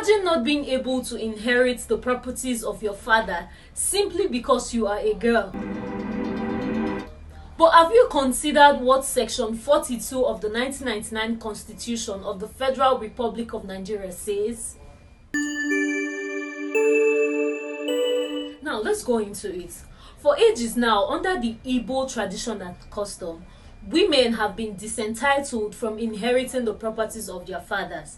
Imagine not being able to inherit the properties of your father simply because you are a girl. But have you considered what Section 42 of the 1999 Constitution of the Federal Republic of Nigeria says? Now let's go into it. For ages now, under the Igbo tradition and custom, women have been disentitled from inheriting the properties of their fathers.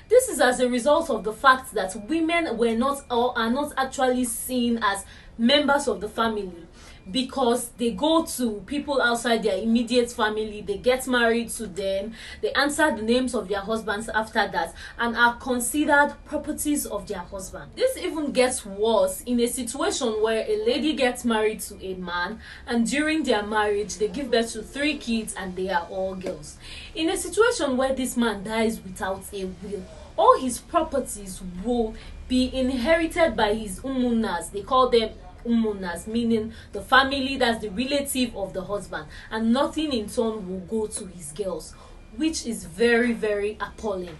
This is as a result of the fact that women were not or are not actually seen as members of the family, because they go to people outside their immediate family, they get married to them, they answer the names of their husbands after that, and are considered properties of their husband. This even gets worse in a situation where a lady gets married to a man, and during their marriage they give birth to 3 kids and they are all girls. In a situation where this man dies without a will, all his properties will be inherited by his umunas. They call them umunas, meaning the family that's the relative of the husband, and nothing in turn will go to his girls, which is very, very appalling.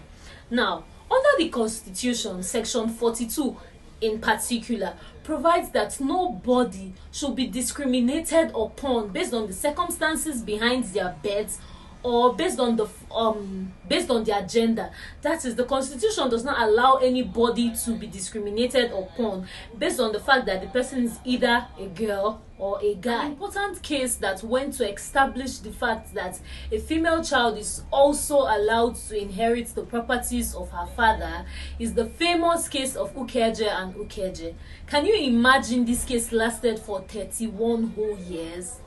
Now, under the Constitution, Section 42 in particular provides that nobody should be discriminated upon based on the circumstances behind their births or based on their gender. That is, the Constitution does not allow anybody to be discriminated upon based on the fact that the person is either a girl or a guy. An important case that went to establish the fact that a female child is also allowed to inherit the properties of her father is the famous case of Ukeje and Ukeje. Can you imagine this case lasted for 31 whole years?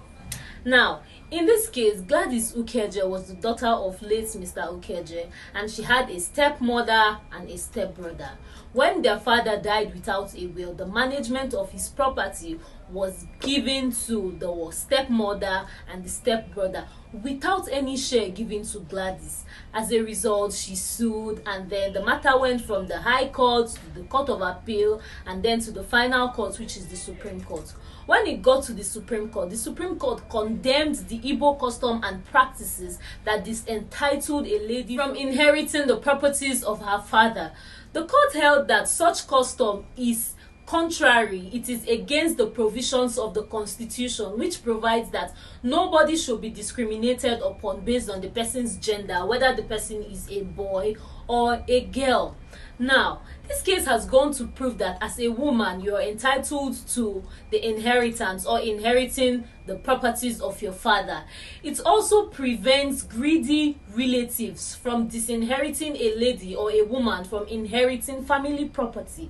Now, in this case, Gladys Ukeje was the daughter of late Mr. Ukeje, and she had a stepmother and a stepbrother. When their father died without a will, the management of his property was given to the stepmother and the stepbrother without any share given to Gladys. As a result, she sued, and then the matter went from the High Court to the Court of Appeal and then to the final court, which is the Supreme Court. When it got to the Supreme Court condemned the Igbo custom and practices that disentitled a lady from inheriting the properties of her father. The court held that such custom is contrary, it is against the provisions of the Constitution, which provides that nobody should be discriminated upon based on the person's gender, whether the person is a boy or a girl. Now, this case has gone to prove that as a woman, you are entitled to the inheritance or inheriting the properties of your father. It also prevents greedy relatives from disinheriting a lady or a woman from inheriting family property.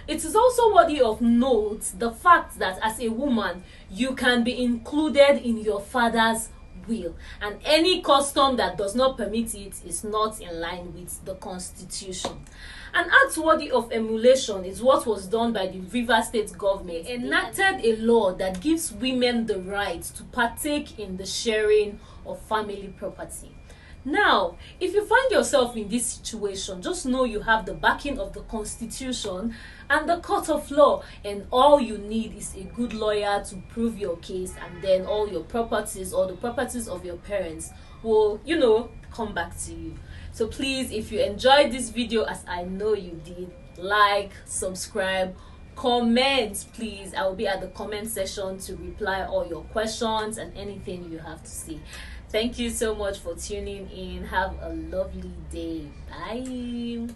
It is also worthy of note the fact that as a woman, you can be included in your father's will, and any custom that does not permit it is not in line with the Constitution. An act worthy of emulation is what was done by the Rivers State government. They enacted a law that gives women the right to partake in the sharing of family property. Now, if you find yourself in this situation, just know you have the backing of the Constitution and the court of law, and all you need is a good lawyer to prove your case, and then all your properties or the properties of your parents will, come back to you. So please, if you enjoyed this video, as I know you did, like, subscribe, comment, please. I will be at the comment section to reply all your questions and anything you have to say. Thank you so much for tuning in. Have a lovely day. Bye.